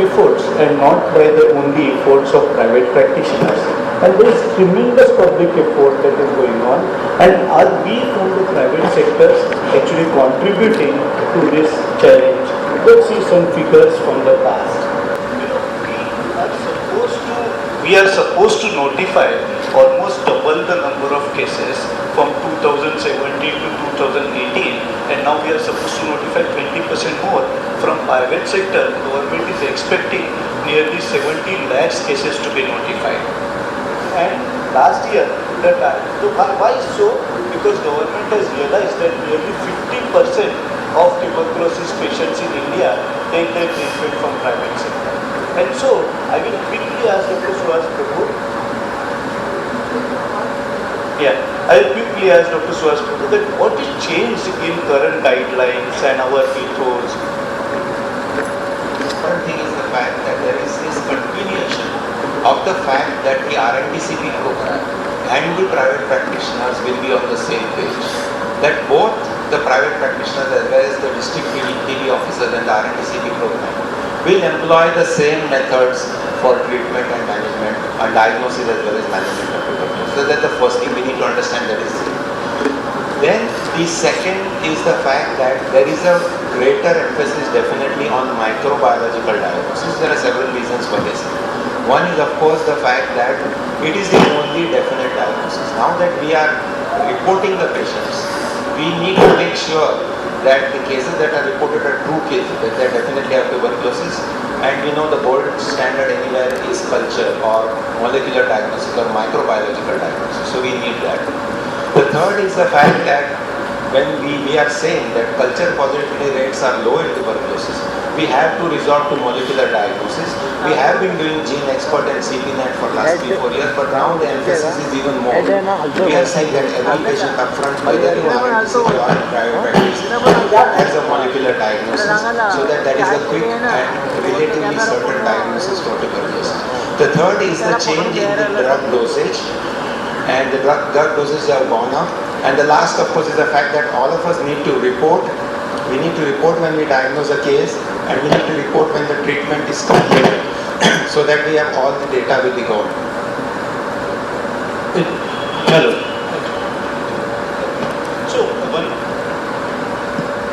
efforts and not by the only efforts of private practitioners. And there is tremendous public effort that is going on, and are we from the private sectors actually contributing to this challenge? Let's see some figures from the past. We are supposed to notify almost double the number of cases from 2017 to 2018, and now we are supposed to notify 20% more. From private sector, government is expecting nearly 70 lakhs cases to be notified. And last year, why so? Because government has realized that nearly 50% of tuberculosis patients in India take their treatment from private sector. And so, I will quickly ask Dr. Suhas Prabhu. I will quickly ask Dr. Suhas Prabhu that what is changed in current guidelines and our ethos? The important thing is the fact that there is this continuation of the fact that the RNTCP program and the private practitioners will be on the same page. That both the private practitioners as well as the district TB officers and the RNTCP program will employ the same methods for treatment and management and diagnosis as well as management of tuberculosis. So that's the first thing we need to understand, that is it. Then the second is the fact that there is a greater emphasis definitely on microbiological diagnosis. There are several reasons for this. One is of course the fact that it is the only definite diagnosis. Now that we are reporting the patients, we need to make sure that the cases that are reported are true cases, that they definitely have tuberculosis, and we know the gold standard anywhere is culture or molecular diagnosis or microbiological diagnosis, so we need that. The third is the fact that when we are saying that culture positivity rates are low in tuberculosis, we have to resort to molecular diagnosis. We have been doing gene expert and CPNet for last 3-4 years, but now the emphasis is even more. We are saying that every patient upfront, whether in RNTCP or in private practice, has a molecular diagnosis, so that is a quick and relatively certain diagnosis for tuberculosis. The third is the change in the drug dosage, and the drug doses have gone up. And the last, of course, is the fact that all of us need to report. We need to report when we diagnose a case, and we need to report when the treatment is completed, so that we have all the data with the government. Hello.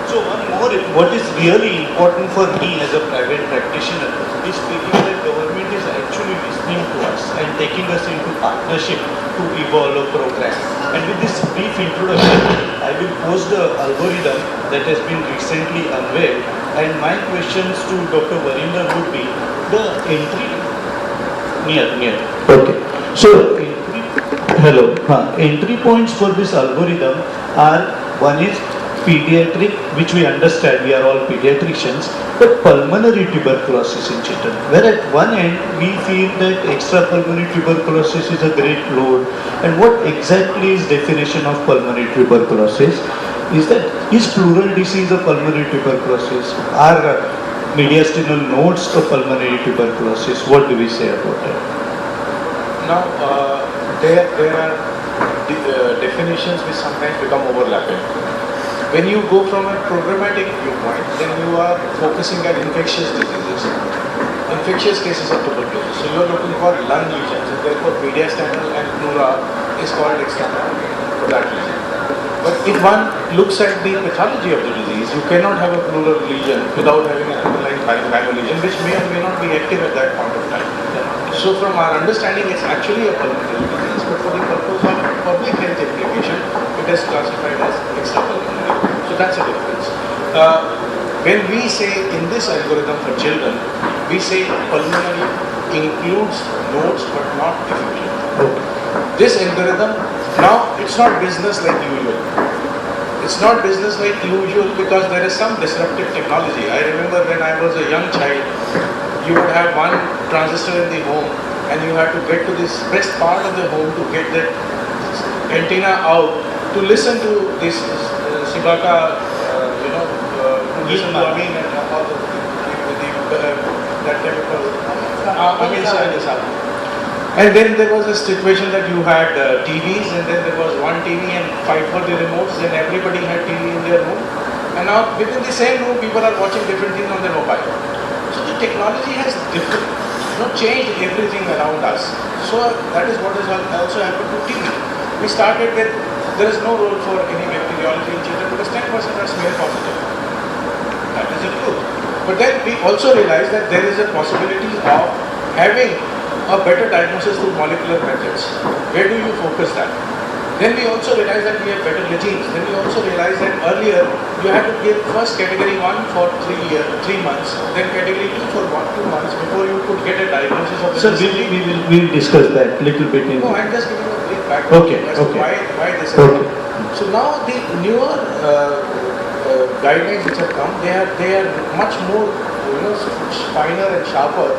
So one more, what is really important for me as a private practitioner is feeling that government is actually listening to us and taking us into partnership to evolve a program. And with this brief introduction, I will post the algorithm that has been recently unveiled. And my questions to Dr. Varinder would be the entry. Okay. So entry points for this algorithm are, one is pediatric, which we understand, we are all pediatricians, but pulmonary tuberculosis in children. Where at one end we feel that extrapulmonary tuberculosis is a great load. And what exactly is definition of pulmonary tuberculosis? Is pleural disease a pulmonary tuberculosis? Are mediastinal nodes of pulmonary tuberculosis? What do we say about that? Now, there are definitions which sometimes become overlapping. When you go from a programmatic viewpoint, then you are focusing at infectious diseases, infectious cases of tuberculosis. So you are looking for lung lesions, and therefore mediastinal and pleura is called external for that reason. But if one looks at the pathology of the disease, you cannot have a pleural lesion without having an underlying parenchymal lesion, which may or may not be active at that point of time. So from our understanding, it's actually a pulmonary disease, but for the purpose of public health implication, it is classified as extrapulmonary. So that's a difference. When we say in this algorithm for children, we say pulmonary includes nodes but not diffusion. This algorithm, now it's not business like usual. It's not business like usual because there is some disruptive technology. I remember when I was a young child, you would have one transistor in the home and you had to get to this best part of the home to get that antenna out to listen to this Sibaka, to listen to Amin and all that chemical. And then there was a situation that you had TVs, and then there was one TV and fight for the remotes, and everybody had TV in their room. And now within the same room, people are watching different things on their mobile. So the technology has changed everything around us. So that is what has also happened to TB. We started with there is no role for any bacteriology in children because 10% are smear positive. That is the truth. But then we also realized that there is a possibility of having a better diagnosis through molecular methods. Where do you focus that? Then we also realized that we have better genes. Then we also realized that earlier you had to give first category 1 for 3 months, then category 2 for 2 months before you could get a diagnosis of the disease. We will discuss that little bit in. No, I'm just giving a brief background as to why this is happening. So now the newer guidelines which have come, they are much more finer and sharper.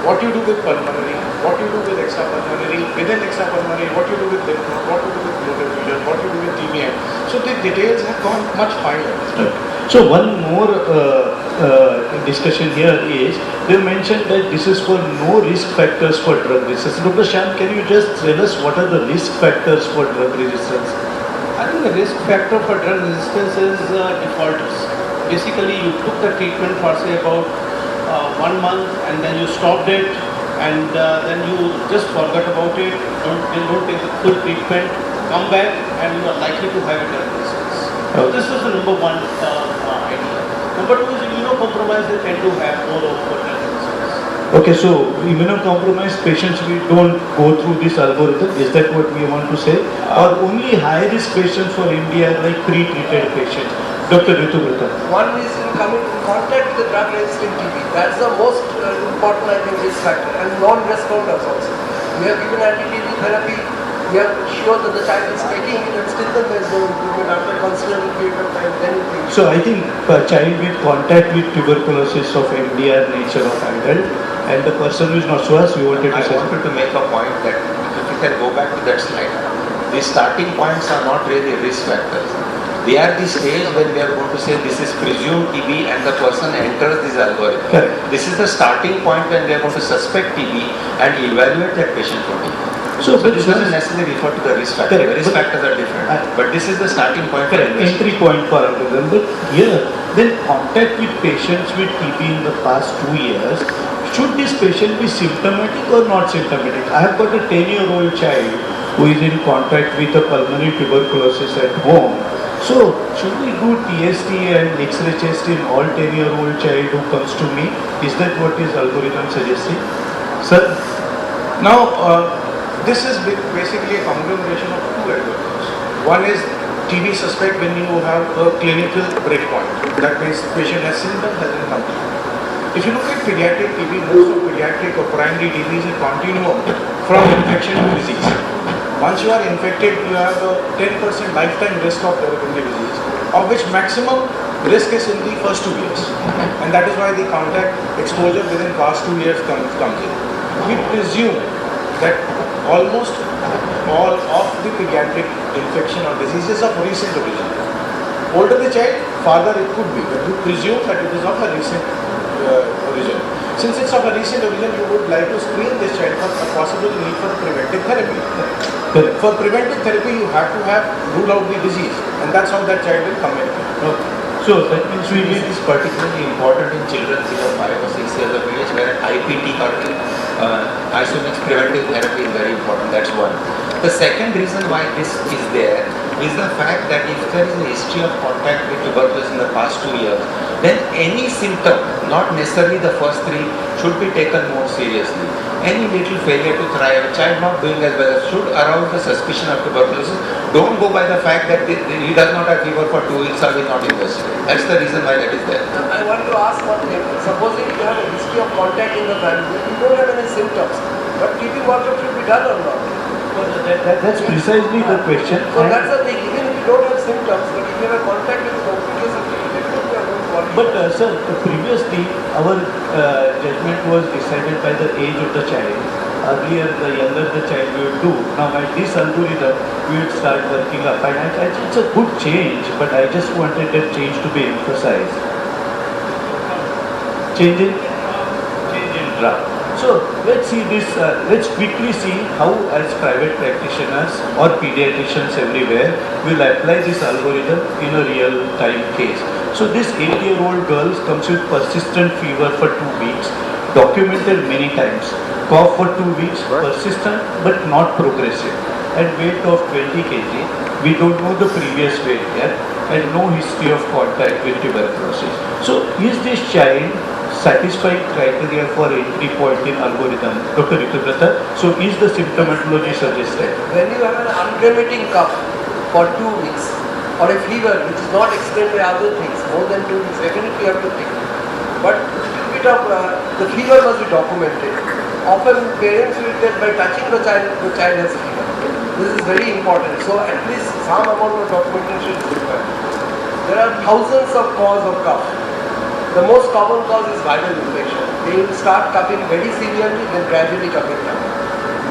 What you do with pulmonary, what you do with extrapulmonary, within extrapulmonary, what you do with lymph node, what you do with global vision, what you do with TBM. So the details have gone much finer. So one more discussion here is, they mentioned that this is for no risk factors for drug resistance. Dr. Shyam, can you just tell us what are the risk factors for drug resistance? I think the risk factor for drug resistance is defaulters. Basically, you took the treatment for say about 1 month and then you stopped it and then you just forgot about it, don't take the full treatment, come back and you are likely to have a drug resistance. So this is the number one idea. Number two is immunocompromised, they tend to have more of drug resistance. Okay, so immunocompromised patients, we don't go through this algorithm, is that what we want to say? Or only high risk patients for India like pre-treated patients? Dr. Ritu Gupta. One is in coming in contact with the drug-resistant TB. That's the most important, I think, risk factor. And non-responders also. We have given anti-TB therapy. We are sure that the child is taking it, and still there is no improvement after considerable period of time. Then it So I think a child with contact with tuberculosis of MDR nature of adult, and the person who is not SWAS, we wanted to I say. wanted to make a point that if you can go back to that slide, the starting points are not really risk factors. They are the stage when we are going to say this is presumed TB and the person enters this algorithm. Correct. This is the starting point when we are going to suspect TB and evaluate that patient for TB. So this doesn't necessarily refer to the risk factor. Correct. The risk factors are different. But this is the starting point for Correct, entry point for algorithm. But here, then contact with patients with TB in the past 2 years, should this patient be symptomatic or not symptomatic? I have got a 10-year-old child who is in contact with a pulmonary tuberculosis at home. So, should we do TST and X-ray test in all 10-year-old child who comes to me? Is that what is algorithm suggesting? Sir? Now, this is basically a conglomeration of two algorithms. One is TB suspect when you have a clinical breakpoint. That means patient has symptoms, hasn't come to you. If you look at pediatric TB, most of pediatric or primary TB is a continuum from infection to disease. Once you are infected, you have a 10% lifetime risk of developing the disease, of which maximum risk is in the first 2 years. And that is why the contact exposure within past 2 years comes in. We presume that almost all of the pediatric infection or diseases of recent origin. Older the child, farther it could be, but we presume that it is of a recent origin. Since it's of a recent origin, you would like to screen this child for a possible need for preventive therapy. For preventive therapy, you have to rule out the disease, and that's how that child will come in. Okay. So that means we It is particularly important in children below 5 or 6 years of age where an IPT or isomix preventive therapy is very important. That's one. The second reason why this is there is the fact that if there is a history of contact with tuberculosis in the past 2 years, then any symptom, not necessarily the first 3, should be taken more seriously. Any little failure to thrive, a child not doing as well, should arouse the suspicion of tuberculosis. Don't go by the fact that he does not have fever for 2 weeks or will not investigate. That's the reason why that is there. I want to ask one thing. Supposing you have a history of contact in the family, you don't have any symptoms, but TB workup should be done or not? that's precisely the question. So that's the thing. Even if you don't have symptoms, but if you have a contact with the complications of TB, definitely you are going to worry. But sir, previously our judgment was decided by the age of the child. Earlier, the younger the child we would do. Now, by this algorithm, we would start working up. And it's a good change, but I just wanted that change to be emphasized. Change in draft. So let's see this. Let's quickly see how, as private practitioners or pediatricians everywhere, will apply this algorithm in a real-time case. So this 8-year-old girl comes with persistent fever for 2 weeks, documented many times, cough for 2 weeks, persistent but not progressive, and weight of 20 kg. We don't know the previous weight yet, and no history of contact with tuberculosis. So is this child satisfying criteria for entry point in algorithm, Dr. Ritubrata? So is the symptomatology suggested? When you have an unremitting cough for 2 weeks, or a fever which is not explained by other things, more than 2 weeks, definitely you have to take it. But little bit of the fever must be documented. Often parents will tell by touching the child has fever. This is very important. So at least some amount of documentation is required. There are thousands of causes of cough. The most common cause is viral infection. They will start coughing very severely, then gradually coughing down.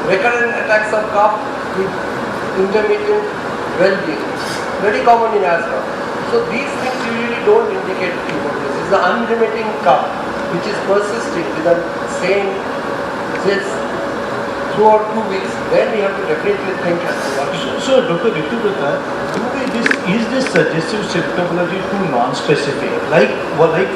Recurrent attacks of cough with intermittent well-being. Very common in asthma. So these things usually don't indicate tuberculosis. It's the unremitting cough which is persisting with the same zest throughout 2 weeks. Then we have to definitely think as to what. So Dr. Ritubrata, is this suggestive symptomology too non-specific? Like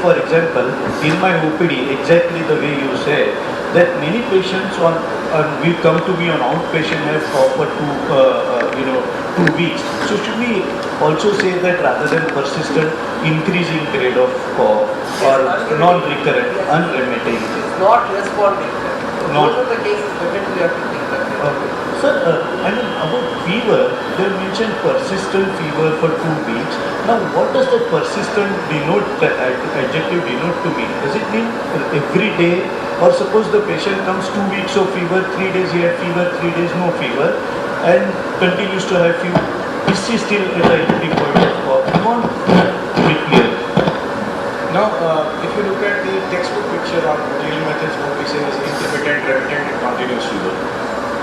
for example, in my OPD, exactly the way you said, that many patients will come to me on outpatient have cough for 2 weeks. So should we also say that rather than persistent, increasing grade of cough or non-recurrent, unremitting? It is not responding. Most of the cases definitely have to think that. Okay. Sir, about fever, they mentioned persistent fever for 2 weeks. Now, what does that persistent denote, that adjective denote to me? Does it mean every day? Or suppose the patient comes 2 weeks of fever, 3 days he had fever, 3 days no fever, and continues to have fever. Is he still at the entry point of cough? We want to be clear. Now, if you look at the textbook picture on dealing methods, what we say is intermittent, remittent, and continuous fever.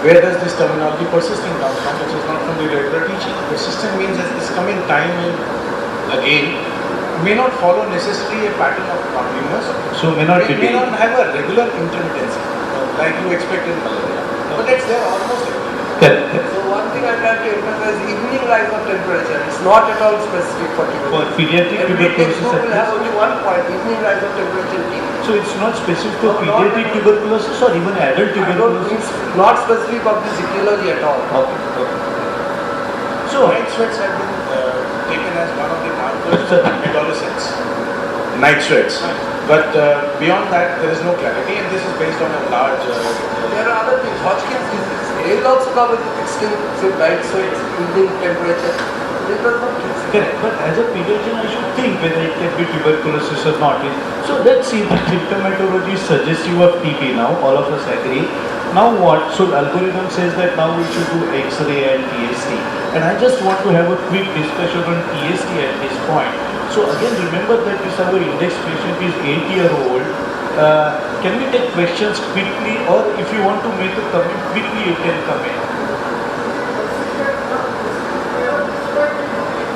Where does this terminology persistent come from, which is not from the regular teaching? Persistent means that it's coming time and again, may not follow necessarily a pattern of continuous. So may not It be may not have a regular intermittency, like you expect in malaria. But it's there almost every day. Correct. So one thing I try to emphasize, evening rise of temperature. It's not at all specific for For tuberculosis. pediatric Every tuberculosis, textbook at will have least. only one point, evening rise of temperature in TB. So it's not specific for No, not pediatric at all. tuberculosis or even adult I don't think tuberculosis? it's not specific of this etiology at all. Okay. So, Night sweats have been taken as one of the markers Sir. of adolescence. Night sweats. But beyond that, there is no clarity, and this is based on a large. There are other things, Hodgkin's disease. They will also come with extensive night sweats, evening temperature. It does not fix it. correct. But as a pediatrician, I should think whether it can be tuberculosis or not. So let's see, the symptomatology is suggestive of TB now, all of us agree. Now what? So algorithm says that now we should do X-ray and TST. And I just want to have a quick discussion on TST at this point. So again, remember that this our index patient is 8-year-old. Can we take questions quickly, or if you want to make a comment quickly, you can comment.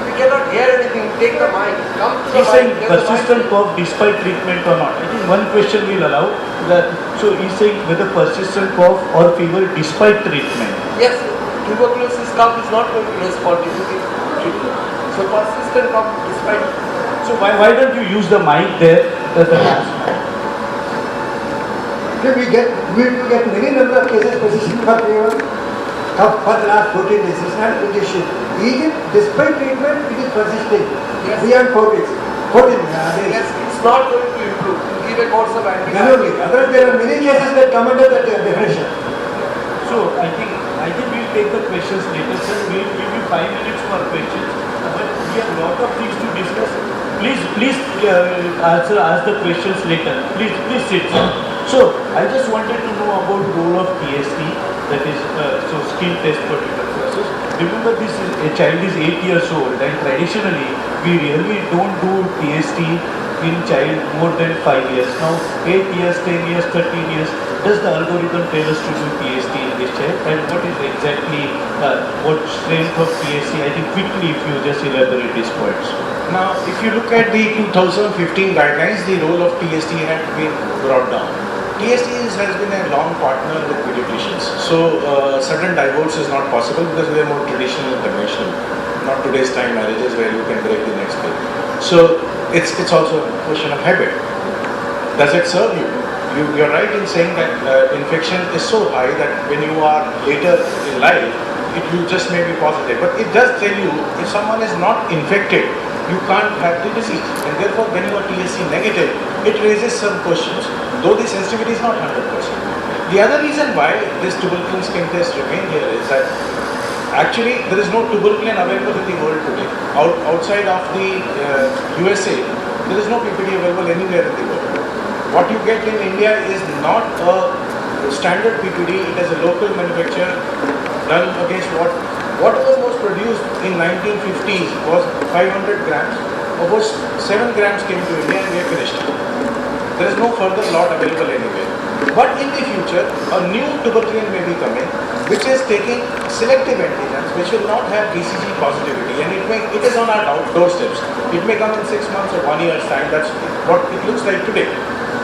We cannot hear anything, take the mic, come to the He's saying mic. there's a persistent mic. cough despite treatment or not. I think one question we'll allow. So he's saying whether persistent cough or fever despite treatment. Yes, tuberculosis cough is not going to respond to the treatment. So persistent cough despite. So why don't you use the mic there? We get many number of cases persistent for fever for the last 14 days. It's not condition. Even despite treatment, it is persisting. Yes. Beyond 4 weeks. 14 days. Yes, it's not going to improve. Give a course of Manually. antibiotics. Otherwise, there are many cases that come under that definition. So I think we'll take the questions later, sir. We'll give you 5 minutes for questions. But we have a lot of things to discuss. Please ask the questions later. Please sit. So I just wanted to know about role of TST, that is skill test for tuberculosis. Remember, a child is 8 years old, and traditionally we really don't do TST in child more than 5 years. Now 8 years, 10 years, 13 years. Does the algorithm tell us to do TST in this child? And what is exactly what strength of TST? I think quickly if you just elaborate these points. Now, if you look at the 2015 guidelines, the role of TST had been brought down. TST has been a long partner with pediatricians. So, sudden divorce is not possible because we are more traditional and conventional. Not today's time marriages where you can break the next day. So, it's also a question of habit. Does it serve you? You're right in saying that infection is so high that when you are later in life, you just may be positive. But it does tell you if someone is not infected, you can't have the disease. And therefore, when you are TSC negative, it raises some questions, though the sensitivity is not 100%. The other reason why this tuberculin skin test remain here is that actually there is no tuberculin available in the world today. Outside of the USA, there is no PPD available anywhere in the world. What you get in India is not a standard PPD, it is a local manufacture done against whatever was produced in 1950s was 500 grams, of which 7 grams came to India and we have finished it. There is no further lot available anywhere. But in the future, a new tuberculin may be coming, which is taking selective antigens, which will not have BCG positivity, and it is on our doorsteps. It may come in 6 months or 1 year's time. That's what it looks like today.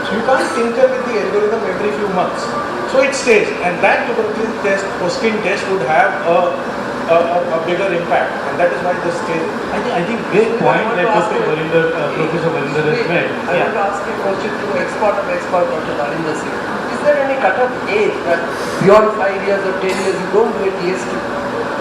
So you can't tinker with the algorithm every few months. So it stays, and that tuberculin test or skin test would have a bigger impact, and that is why this stays. I think great point that Professor Varinder has made. I want to ask you a question to expert of expert, Dr. Narinder Singh. Is there any cut-off age that beyond 5 years or 10 years you don't do a TST?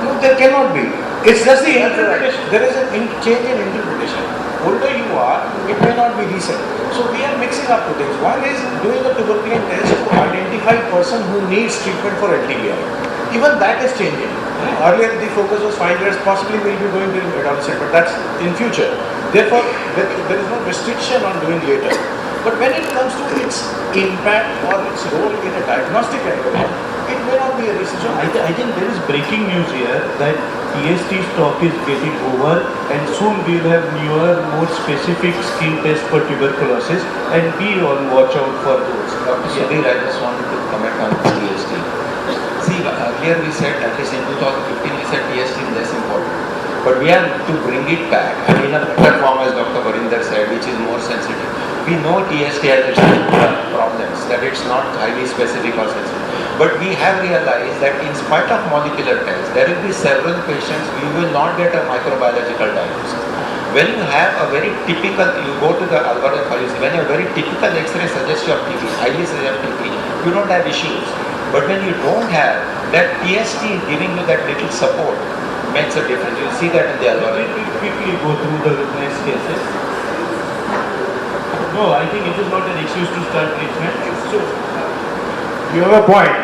No, there cannot be. It's just the interpretation. There is a change in interpretation. Older you are, it may not be recent. So we are mixing up two things. One is doing a tuberculin test to identify person who needs treatment for LTBI. Even that is changing. Earlier the focus was 5 years, possibly we'll be going to adolescent, but that's in future. Therefore, there is no restriction on doing later. But when it comes to its impact or its role in a diagnostic algorithm, it may not be a restriction. I think there is breaking news here that TST stock is getting over and soon we will have newer, more specific skin tests for tuberculosis and be on watch out for those. Dr. Sudhir, I just wanted to comment on TST. See, earlier we said, at least in 2015, we said TST is less important. But we have to bring it back and in a better form, as Dr. Varinder said, which is more sensitive. We know TST has its problems, that it's not highly specific or sensitive. But we have realized that in spite of molecular tests, there will be several patients you will not get a microbiological diagnosis. When you have a very typical, you go to the algorithm, when a very typical X-ray suggests you have TB, highly suggests TB, you don't have issues. But when you don't have, that TST giving you that little support makes a difference. You'll see that in the algorithm. We quickly go through the next cases. No, I think it is not an excuse to start treatment. So, you have a point.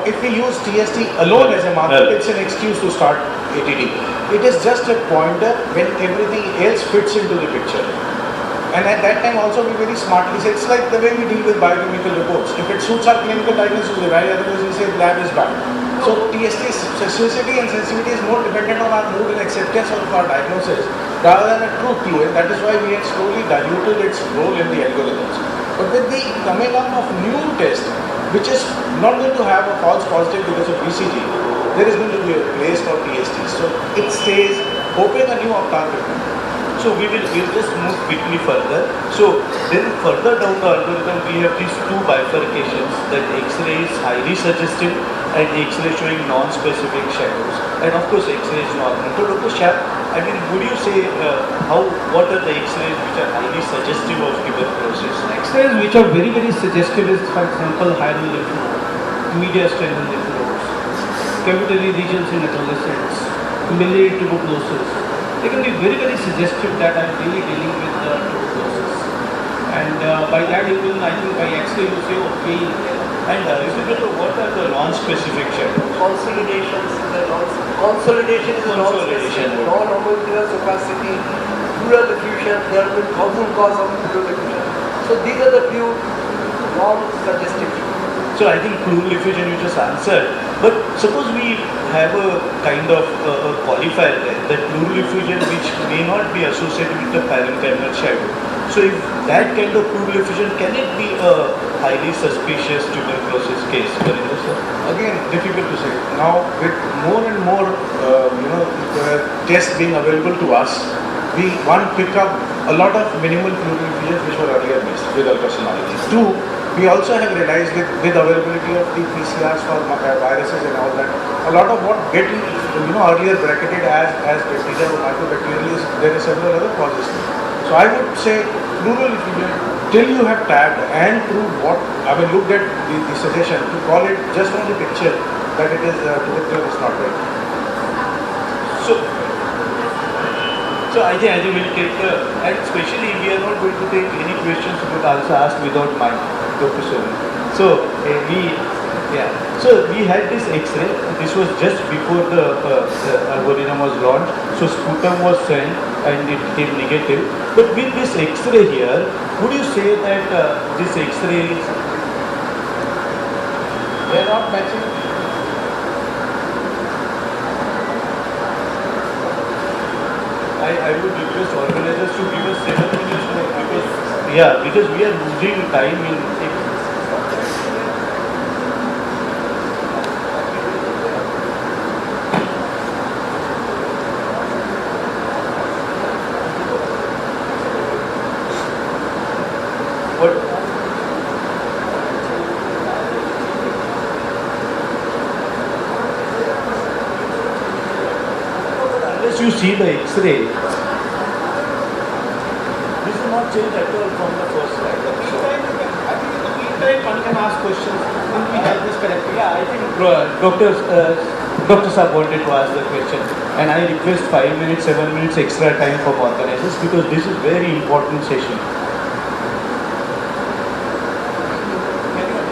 If we use TST alone as a marker, it's an excuse to start ATD. It is just a pointer when everything else fits into the picture. And at that time also we very smartly say, it's like the way we deal with biochemical reports. If it suits our clinical diagnosis, we write, otherwise we say lab is bad. So TST specificity and sensitivity is more dependent on our mood and acceptance of our diagnosis rather than a true clue. And that is why we have slowly diluted its role in the algorithms. But with the coming up of new tests, which is not going to have a false positive because of BCG, there is going to be a place for TST. So it stays hoping a new avatar will come. So we'll just move quickly further. So then further down the algorithm, we have these two bifurcations, that X-ray is highly suggestive and X-ray showing non-specific shadows. And of course X-ray is normal. So Dr. Shah, I mean, would you say what are the X-rays which are highly suggestive of tuberculosis? X-rays which are very, very suggestive is, for example, hiral lymph node, mediastinal lymph nodes, cavitary regions in adolescents, miliary tuberculosis. They can be very, very suggestive that I'm really dealing with tuberculosis. And by that you will, I think by X-ray you say, okay. And if you look at what are the non-specific shadows? Consolidations, consolidation is non-specific, non-homogeneous opacity, pleural effusion, there have been 1,000 causes of pleural effusion. So these are the few non-suggestive. So I think pleural effusion you just answered, but suppose we have a kind of a qualifier there, that pleural effusion which may not be associated with the parenchymal shadow. So if that kind of pleural effusion, can it be a highly suspicious tuberculosis case? Again, difficult to say. Now with more and more tests being available to us, we pick up a lot of minimal pleural effusions which were earlier missed with ultrasonography. Two, we also have realized with availability of the PCRs for viruses and all that, a lot of what get earlier bracketed as bacteria or microbacterial is, there are several other causes. So So I would say rural region, till you have tagged and proved what, looked at the suggestion, to call it just on the picture that it is tubercular is not right. So I think we'll take and especially we are not going to take any questions but also asked without mind, Dr. Solan. So So we had this X-ray. This was just before the algorithm was launched. So sputum was sent and it came negative. But with this X-ray here, would you say that this X-ray is They are not matching. I would request organizers to give us 7 minutes more because we are losing time in what unless you see the X-ray, this will not change at all from the first slide. One can ask questions. Will we have this correctly? Yeah, I think Dr. Saab wanted to ask the question, and I request 5 minutes, 7 minutes extra time for organizers because this is very important session.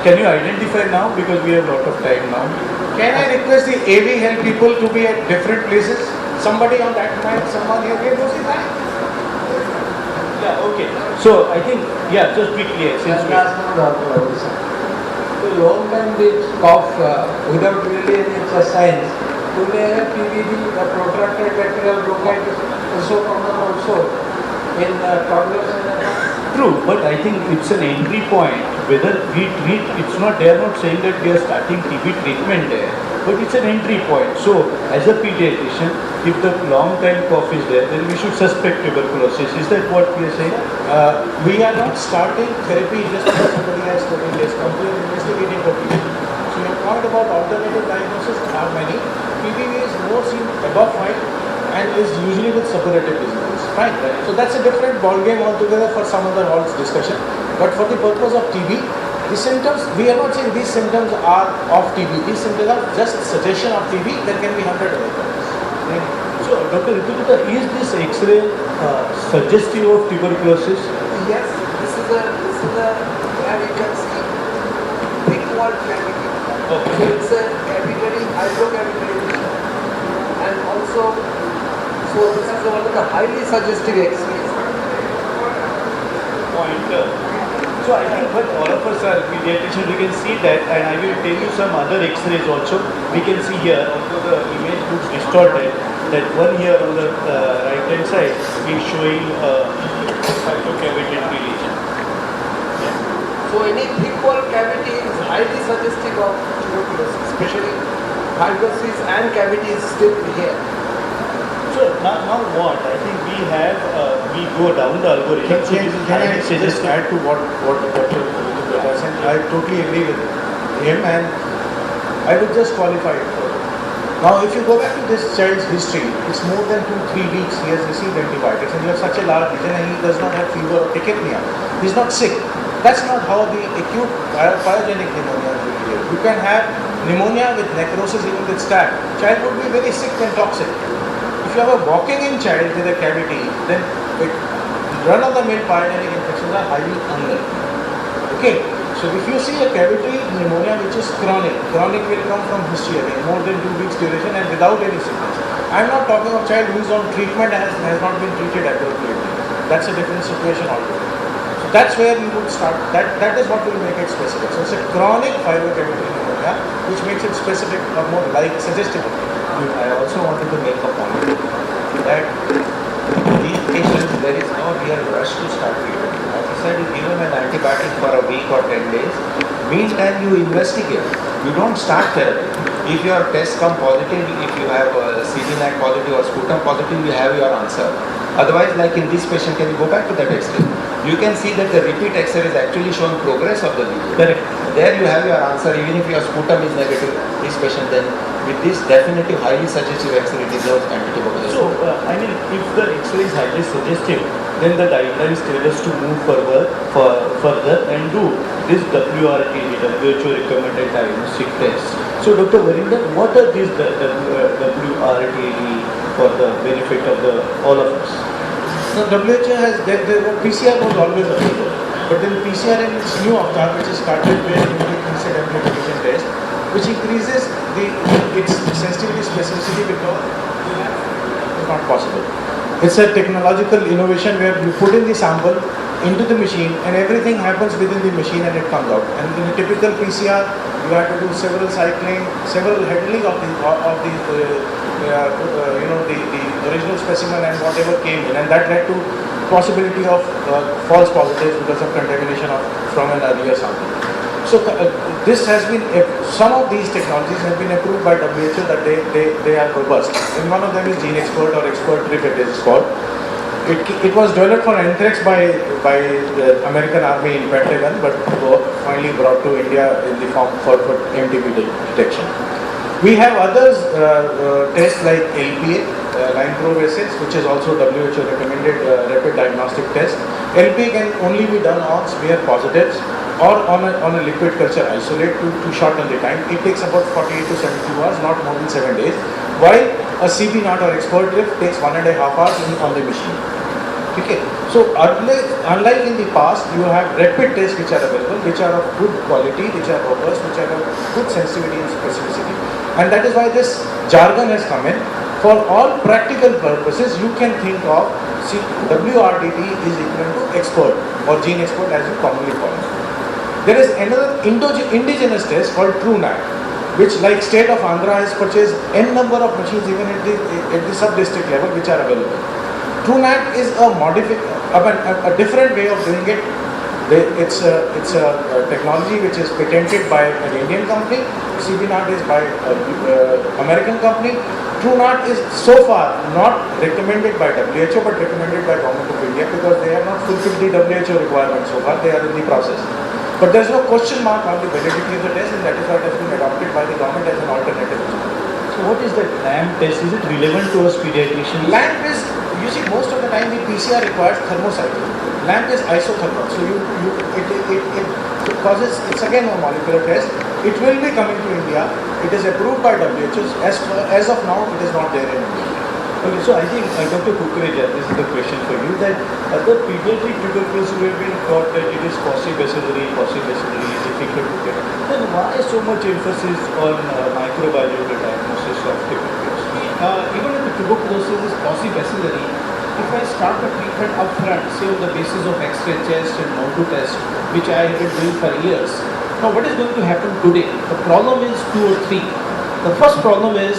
Can you identify now because we have a lot of time now? Can I request the AV help people to be at different places? Somebody on that mic, someone here, can you see that? Yeah, okay. So I think, just be clear since we... So long time with cough without really any exercise, you may have PVD, the protracted bacterial bronchitis, also common also in toddlers and True, but I think it's an entry point. Whether we treat, they are not saying that we are starting TB treatment there, but it's an entry point. So, as a pediatrician, if the long time cough is there, then we should suspect tuberculosis. Is that what we are saying? We are not starting therapy just because somebody has taken this, we are investigating for PVD. So your point about alternative diagnosis are many. PVD is more seen above 5 and is usually with suppurative diseases. Fine. So that's a different ball game altogether for some other halls discussion. But for the purpose of TB, the symptoms, we are not saying these symptoms are of TB. These symptoms are just suggestion of TB. There can be 100 other things. So, Dr. Ritukita, is this X-ray suggestive of tuberculosis? Yes, this is a where you can see thick wall cavity. Okay. So it's a capillary, hydrocapillary lesion. And also, so this is one of the highly suggestive X-rays. So I think but all of us are pediatricians, we can see that, and I will tell you some other X-rays also. We can see here, although the image looks distorted, that one here on the right hand side is showing hydrocavitated lesion. So any thick wall cavity is highly suggestive of tuberculosis, especially fibrosis and cavity is still here. So now what? I think we have, we go down the algorithm. So this is Can I highly just suggestive. add to what Dr. Ritukita said? I totally agree with him and I would just qualify it further. Now if you go back to this child's history, it's more than 2-3 weeks he has received antibiotics and you have such a large region and he does not have fever or tachypnea. He's not sick. That's not how the acute pyogenic pneumonia is behave. You can have pneumonia with necrosis even with staph. Child would be very sick and toxic. If you have a walking-in child with a cavity, then run-of-the-mill pyogenic infections are highly unlikely. Okay, so if you see a cavity pneumonia which is chronic will come from history again, more than 2 weeks duration and without any symptoms. I am not talking of child who is on treatment and has not been treated appropriately. That's a different situation altogether. So that's where you would start. That is what will make it specific. So it's a chronic fibrocavitary pneumonia which makes it specific or more like suggestive. I also wanted to make a point that these patients, there is no real rush to start treatment. As I said, you give them an antibiotic for a week or 10 days. Meantime, you investigate. You don't start therapy. If your tests come positive, if you have CD9 positive or sputum positive, you have your answer. Otherwise, like in this patient, can you go back to that X-ray? You can see that the repeat X-ray is actually showing progress of the lesion. Correct. There you have your answer, even if your sputum is negative, this patient then, with this definitive highly suggestive X-ray deserves antituberculosis. So, I mean, if the X-ray is highly suggestive, then the guidelines tell us to move further and do this WRTD, WHO recommended diagnostic test. So Dr. Varinder, what are these WRTD for the benefit of all of us? So WHO has, PCR was always available, but then PCR in its new avatar, which is started with instant amplification test, which increases its sensitivity specificity because it's not possible. It's a technological innovation where you put in the sample into the machine and everything happens within the machine and it comes out. And in a typical PCR, you have to do several cycling, several handling of the original specimen and whatever came in, and that led to possibility of false positives because of contamination from an earlier sample. So this has been, some of these technologies have been approved by WHO that they are robust. And one of them is Gene Expert or Expert Trip it is called. It was developed for anthrax by the American Army in Pentagon, but finally brought to India in the form for MTB detection. We have others tests like LPA, line probe-based, which is also WHO recommended rapid diagnostic test. LPA can only be done on smear positives or on a liquid culture isolate to shorten the time. It takes about 48 to 72 hours, not more than 7 days. While a CB0 or expert drift takes 1.5 hours on the machine. Okay. So unlike in the past, you have rapid tests which are available, which are of good quality, which are robust, which are of good sensitivity and specificity. And that is why this jargon has come in. For all practical purposes, you can think of WRTT is equal to expert or gene expert as you commonly call it. There is another indigenous test called TrueNat, which like state of Andhra has purchased n number of machines even at the sub-district level which are available. TrueNat is a different way of doing it. It's a technology which is patented by an Indian company. CB0 is by an American company. TrueNat is so far not recommended by WHO but recommended by Government of India because they have not fulfilled the WHO requirements so far. They are in the process. But there is no question mark on the validity of the test, and that is what has been adopted by the government as an alternative. So what is that LAMP test? Is it relevant to us pediatricians? LAMP is, you see, most of the time the PCR requires thermocycling. LAMP is isothermal, so it causes, it's again a molecular test. It will be coming to India. It is approved by WHO. As of now, it is not there in India. Okay, so I think Dr. Kukreja, this is the question for you, that other pediatric tuberculosis we have been taught that it is possibacillary, difficult to get. Then why so much emphasis on microbiological diagnosis of tuberculosis? Even if the tuberculosis is possibacillary, if I start the treatment upfront, say on the basis of X-ray test and Montu test, which I have been doing for years, now what is going to happen today? The problem is two or three. The first problem is,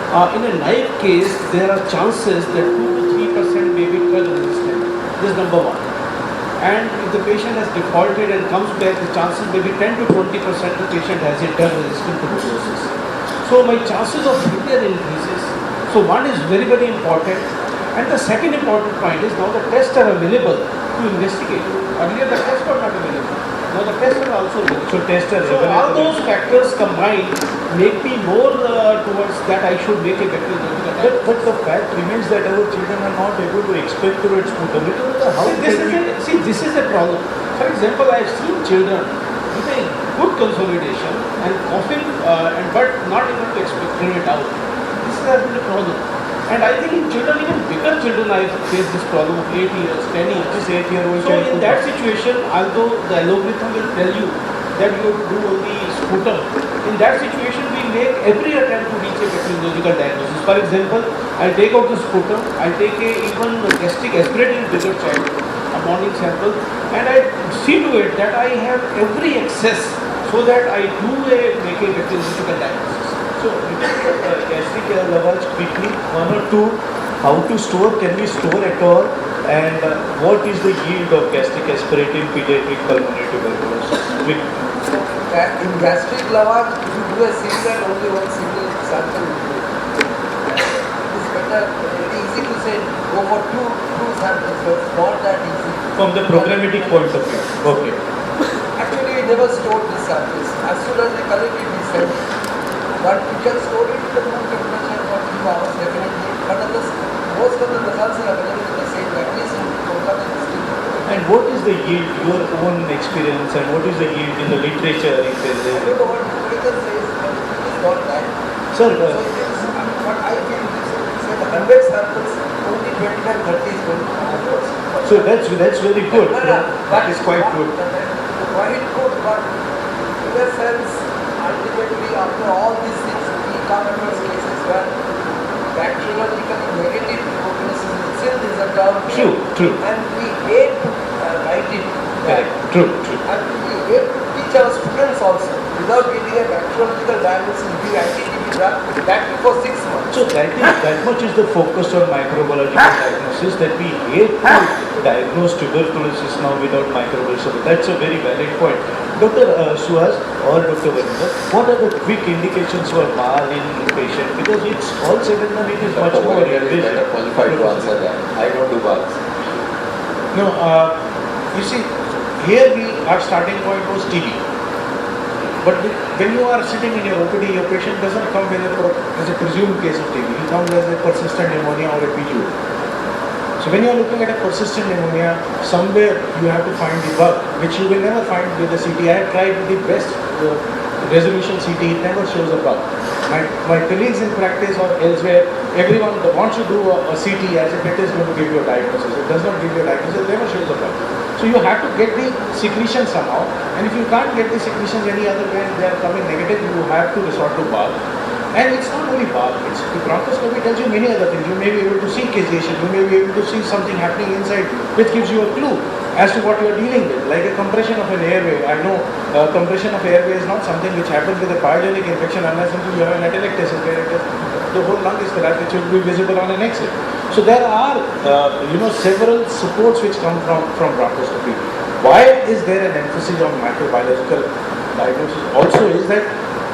in a naive case, there are chances that 2 to 3% may be drug resistant. This is number one. And if the patient has defaulted and comes back, the chances may be 10 to 20% the patient has a drug resistant tuberculosis. So my chances of failure increases. So one is very, very important. And the second important point is now the tests are available to investigate. Earlier the tests were not available. Now the tests are also available. So tests are So all those factors combined make me more towards that I should make a bacterial test. But the fact remains that our children are not able to expect towards sputum. This is a problem. For example, I have seen children with a good consolidation and coughing but not able to expectorate it out. This has been a problem. And I think in children, even bigger children, I face this problem of 8 years, 10 years. This 8-year-old So in that situation, although the algorithm will tell you that you have to do only sputum, in that situation we make every attempt to reach a bacteriological diagnosis. For example, I take out the sputum, I take even gastric aspirated bigger child, a morning sample, and I see to it that I have every access so that I do make a bacteriological diagnosis. So, gastric lavage quickly, one or two, how to store, can we store at all, and what is the yield of gastric aspirate in pediatric pulmonary tuberculosis? In gastric lavage, if you do a single, only one single sample will do. It is better, very easy to say, go for two samples, but it's not that easy. From the programmatic point of view, okay. Actually, we never stored the samples. As soon as we collect it, we send it. But we can store it in the room temperature for 2 hours definitely. But most of the results are available in the same, at least in Kolkata. And what is the yield, your own experience, and what is the yield in the literature? If there I is don't know what literature says, but it is not that. Sir, So it is, what I feel is, say the 100 samples, only 29-30 is going to converge. so that's very good. That is quite good. Quite good, but in a sense, ultimately after all these things, we come across cases where bacteriologically negative prognosis itself is a term. True. And we hate to write it. Correct. True. And we hate to teach our students also without getting a bacteriological diagnosis, giving anti-TB drug, that for 6 months. So that much is the focus on microbiological diagnosis that we hate to diagnose tuberculosis now without microbiology. So that's a very valid point. Dr. Suhas or Dr. Varinder, what are the quick indications for BAL in patient? Because it's all said and done, it is much more Is better qualified to answer that. I don't do baths. No, you see, here our starting point was TB. But when you are sitting in your OPD, your patient doesn't come as a presumed case of TB. He comes as a persistent pneumonia or a PU. So when you are looking at a persistent pneumonia, somewhere you have to find the bug, which you will never find with the CT. I have tried with the best resolution CT, it never shows a bug. My colleagues in practice or elsewhere, everyone wants to do a CT as if it is going to give you a diagnosis. It does not give you a diagnosis, it never shows a bug. So you have to get the secretion somehow, and if you can't get the secretions any other way and they are coming negative, you have to resort to BAL. And it's not only BAL, it's the bronchoscopy tells you many other things. You may be able to see caseation, you may be able to see something happening inside, which gives you a clue as to what you are dealing with, like a compression of an airway. I know compression of airway is not something which happens with a pyogenic infection unless until you have an atelectasis where the whole lung is collapsed, which will be visible on an X-ray. So there are, several supports which come from bronchoscopy. Why is there an emphasis on microbiological diagnosis? Also is that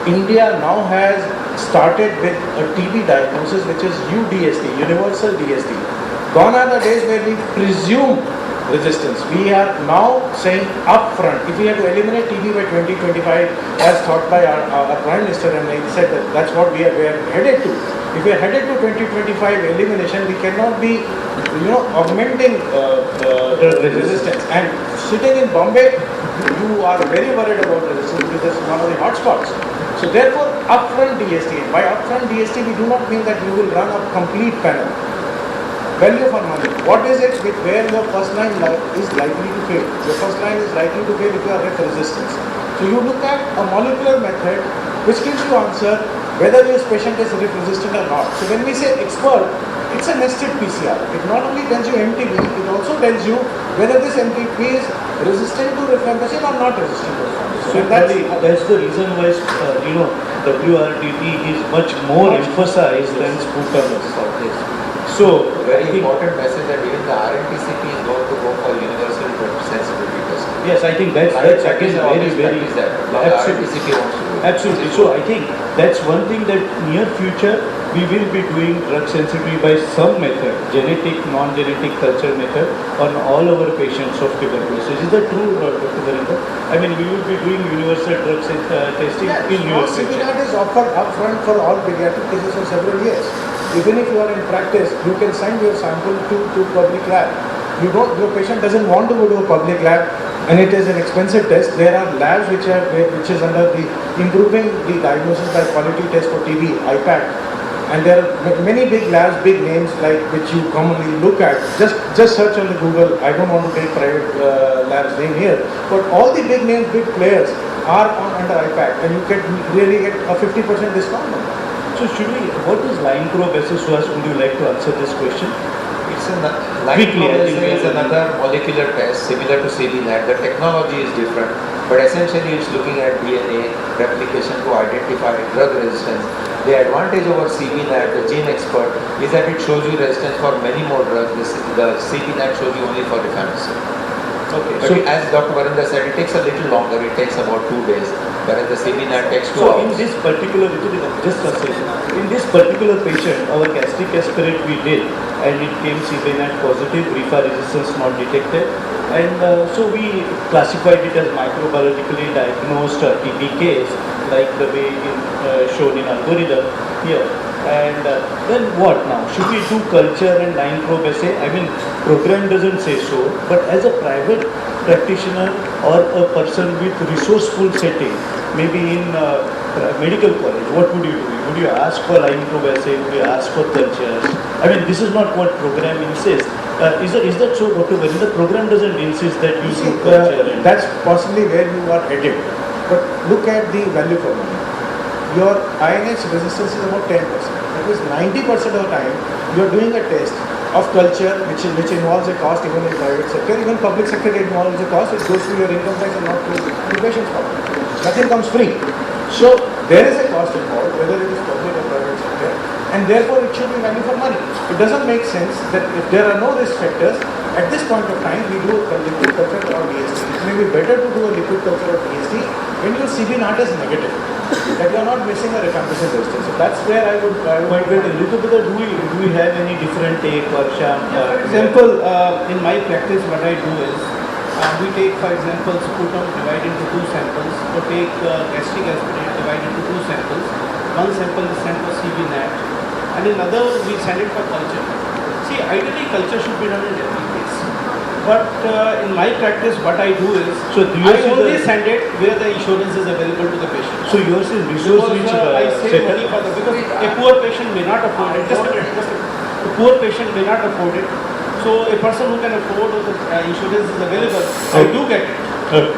India now has started with a TB diagnosis which is UDST, Universal DST. Gone are the days where we presume resistance. We are now saying upfront, if we have to eliminate TB by 2025 as thought by our Prime Minister, and he said that that's what we are headed to. If we are headed to 2025 elimination, we cannot be augmenting the resistance. And sitting in Bombay, you are very worried about resistance because it's one of the hotspots. So therefore, upfront DST. By upfront DST, we do not mean that you will run a complete panel. Value for money. What is it with where your first line is likely to fail? Your first line is likely to fail if you are ref resistance. So you look at a molecular method which gives you answer whether your patient is ref resistant or not. So when we say expert, it's a nested PCR. It not only tells you MTB, it also tells you whether this MTB is resistant to rifampicin or not resistant to rifampicin. So that's the reason why WRTT is much more emphasized than sputum for this. So Very important message that even the RNTCP is going to go for universal sensitivity testing. Yes, I think that's again very RNTCP wants to do. Absolutely. So I think that's one thing that near future we will be doing drug sensitivity by some method, genetic, non-genetic culture method on all our patients of tuberculosis. Is that true, Dr. Varinder? I mean, we will be doing universal drug testing in near future. Similar is offered upfront for all pediatric cases for several years. Even if you are in practice, you can send your sample to public lab. Your patient doesn't want to go to a public lab, and it is an expensive test. There are labs which is under the improving the diagnosis by quality test for TB, IPAC, and there are many big labs, big names like which you commonly look at. Just search on the Google. I don't want to take private labs name here, but all the big names, big players are under IPAC, and you can really get a 50% discount on that. So what is line probe SSOS? Would you like to answer this question? It's is another molecular test similar to CBNAT. The technology is different, but essentially it's looking at DNA replication to identify drug resistance. The advantage over CBNAT, the gene expert, is that it shows you resistance for many more drugs. The CBNAT shows you only for rifampicin. Okay. But as Dr. Varinder said, it takes a little longer. It takes about 2 days. whereas the CBNAT takes 2 So in hours. this particular, just a second, in this particular patient, our gastric aspirate we did, and it came CBNAT positive, Rifa resistance not detected, and so we classified it as microbiologically diagnosed TB case, like the way shown in algorithm here. And then what now? Should we do culture and line probe assay? I mean, program doesn't say so, but as a private practitioner or a person with resourceful setting, maybe in medical college, what would you do? Would you ask for line probe assay? Would you ask for cultures? I mean, this is not what program insists. Is that so, Dr. When the program doesn't insist that you do culture? That's possibly where you are headed. But look at the value for money. Your INH resistance is about 10%. That means 90% of the time you are doing a test of culture which involves a cost even in private sector. Even public sector it involves a cost. It goes through your income tax and not through the patient's pocket. Nothing comes free. So there is a cost involved, whether it is public or private sector, and therefore it should be value for money. It doesn't make sense that if there are no risk factors, at this point of time we do a liquid culture or DST. It may be better to do a liquid culture or DST when your CB0 is negative, that you are not missing a rifampicin resistance. So that's where I would But a little bit, do we have any different take or sham? For example, in my practice, what I do is, we take, for example, sputum, divide into 2 samples, or take gastric aspirate, divide into 2 samples. One sample is sent for CBNAT, and in other we send it for culture. See, ideally culture should be done in every case. But in my practice, what I do is, So I only send it where the insurance is available to the patient. So yours is resource Because, rich I save money for the, because a poor patient may not afford it. Just a minute, just a minute. A poor patient may not afford it. So a person who can afford the insurance is available, I do get it.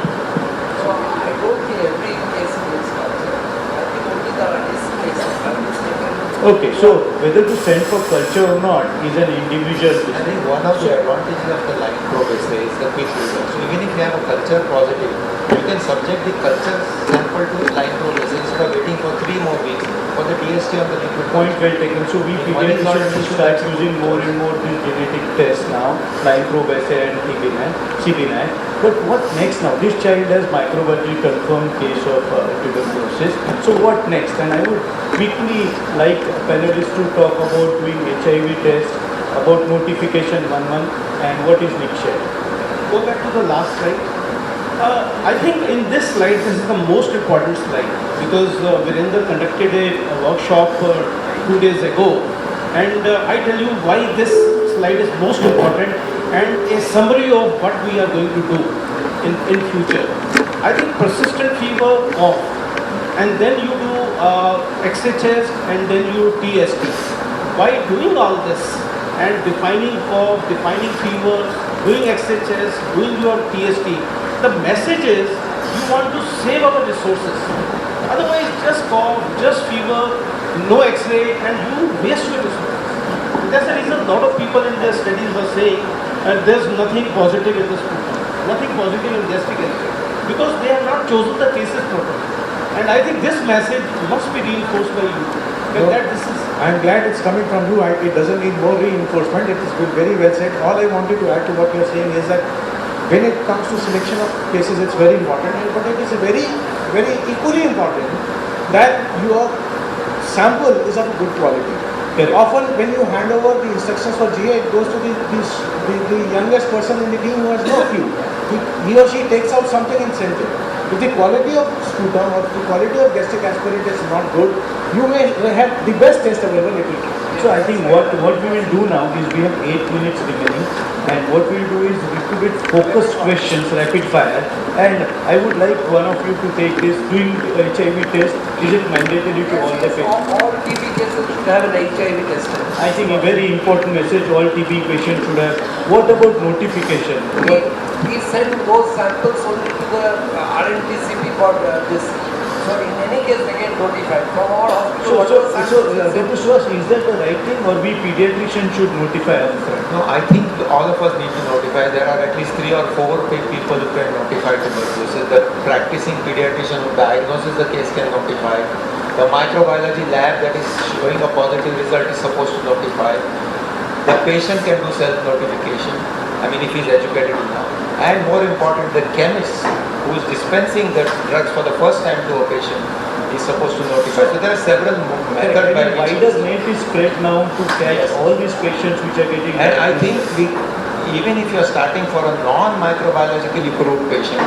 So I don't think every case needs culture. I think only the risk cases are mistaken. Okay, so whether to send for culture or not is an individual I think one of the advantages of the line probe assay is the quick result. So even if you have a culture positive, you can subject the culture sample to line probe assay instead of waiting for 3 more weeks for the DST on the liquid point culture. well taken. So we One is not an pediatricians issue, start that's using more and more these genetic tests now, line probe assay and CB9. But what next now? This child has microbiology confirmed case of tuberculosis. So what next? And I would quickly like panelists to talk about doing HIV test, about notification 1 month, and what is next share. Go back to the last slide. I think in this slide, this is the most important slide because Virender conducted a workshop 2 days ago, and I tell you why this slide is most important and a summary of what we are going to do in future. I think persistent fever, cough, and then you do X-ray test and then you TST. By doing all this and defining cough, defining fever, doing X-ray test, doing your TST, the message is you want to save our resources. Otherwise, just cough, just fever, no X-ray, and you waste your resources. That's the reason a lot of people in their studies were saying there's nothing positive in this program, nothing positive in gastric aspirate, because they have not chosen the cases properly. And I think this message must be reinforced by you. That this is. I'm glad it's coming from you. It doesn't need more reinforcement. It is very well said. All I wanted to add to what you're saying is that when it comes to selection of cases, it's very important. But it is very equally important that your sample is of good quality. Correct. Often when you hand over the instructions for GA, it goes to the youngest person in the team who has no clue. He or she takes out something and sends it. If the quality of sputum or the quality of gastric aspirate is not good, you may have the best test available. So I think what we will do now is we have 8 minutes remaining, and what we will do is little bit focused questions, rapid fire, and I would like one of you to take this. Doing HIV test, is it mandatory to all the patients? All TB cases should have an HIV test. I think a very important message all TB patients should have. What about notification? We send those samples only to the RNTCP for this. So in any case they get notified from all hospitals. Dr. Suhas, is that the right thing, or we pediatricians should notify upfront? No, I think all of us need to notify. There are at least 3 or 4 people who can notify tuberculosis. The practicing pediatrician who diagnoses the case can notify. The microbiology lab that is showing a positive result is supposed to notify. The patient can do self-notification. I mean, if he is educated enough. And more important, the chemists who is dispensing the drugs for the first time to a patient is supposed to notify. So there are several methods by which. Wider net is spread now to catch all these patients which are getting. And I think even if you are starting for a non-microbiologically proved patient,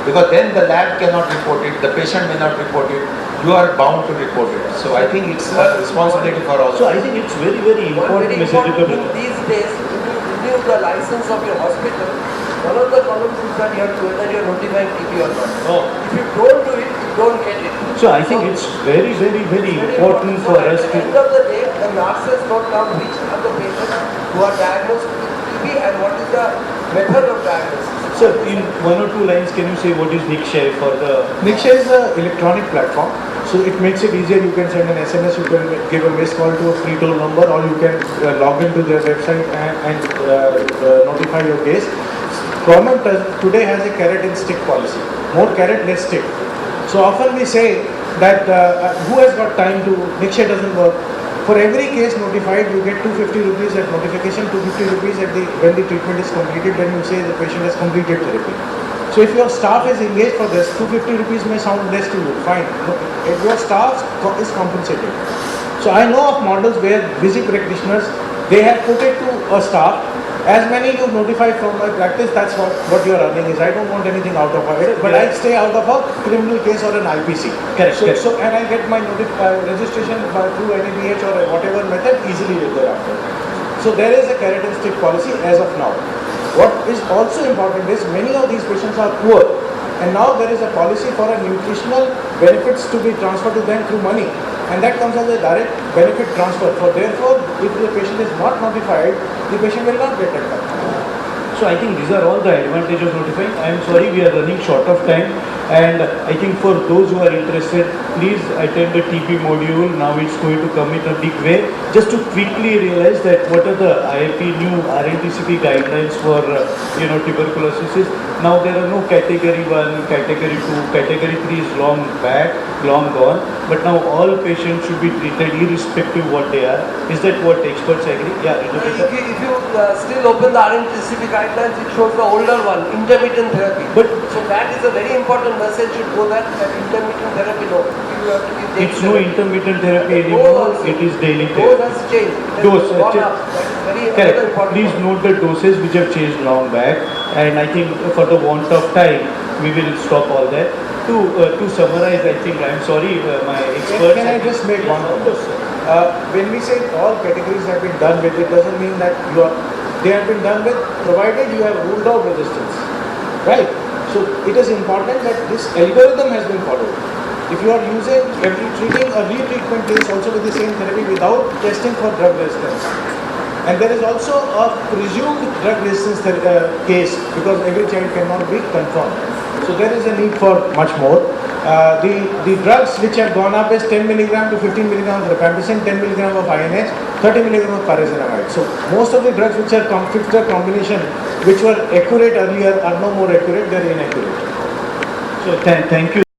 because then the lab cannot report it, the patient may not report it, you are bound to report it. So I think it's a responsibility for all. So I think it's very, very One important very message. important thing these days, when you renew the license of your hospital, one of the columns is that you have to whether you are notifying TB or not. Oh. If you don't do it, you don't get it. So I think it's very, very, very important for us At to. the end of the day, the nurses don't know which are the patients who are diagnosed with TB and what is the method of diagnosis. So in one or two lines, can you say what is Nikshay for the? Nikshay is an electronic platform, so it makes it easier. You can send an SMS, you can give a missed call to a free toll number, or you can log into their website and notify your case. Government today has a carrot and stick policy. More carrot, less stick. So often we say that who has got time to, Nikshay doesn't work. For every case notified, you get 250 rupees at notification, 250 rupees at when the treatment is completed, when you say the patient has completed therapy. So if your staff is engaged for this, 250 rupees may sound less to you, fine. If your staff is compensated. So I know of models where busy practitioners, they have put it to a staff, as many you notify from my practice, that's what your earning is. I don't want anything out of it, but I stay out of a criminal case or an IPC. Correct. So and I get my registration through NABH or whatever method easily thereafter. So there is a carrot and stick policy as of now. What is also important is many of these patients are poor, and now there is a policy for a nutritional benefits to be transferred to them through money, and that comes as a direct benefit transfer. So therefore, if the patient is not notified, the patient will not get it back. So I think these are all the advantages of notifying. I am sorry we are running short of time, and I think for those who are interested, please attend the TB module. Now it's going to come in a big way. Just to quickly realize that what are the IIP new RNTCP guidelines for tuberculosis. Now there are no category 1, category 2, category 3 is long back, long gone. But now all patients should be treated irrespective what they are. Is that what experts agree? Yeah. If you still open the RNTCP guidelines, it shows the older one, intermittent therapy. But so that is a very important message should go that intermittent therapy, no. You have to give daily it's no therapy. intermittent therapy anymore, it is daily Dose therapy. has changed. It has Dose, gone up. That is very another Correct. important Please point. note the doses which have changed long back, and I think for the want of time, we will stop all that. To summarize, I think I'm sorry, my experts. Can I just make one Of comment? course, sir. When we say all categories have been done with, it doesn't mean that they have been done with, provided you have ruled out resistance, right? So it is important that this algorithm has been followed. If you are treating a retreatment case also with the same therapy without testing for drug resistance, and there is also a presumed drug resistance case because every child cannot be confirmed. So there is a need for much more. The drugs which have gone up is 10 milligram to 15 milligram of rifampicin, 10 milligram of INH, 30 milligram of pyrazinamide. So most of the drugs which are fixed drug combination, which were accurate earlier, are no more accurate, they are inaccurate. So thank you.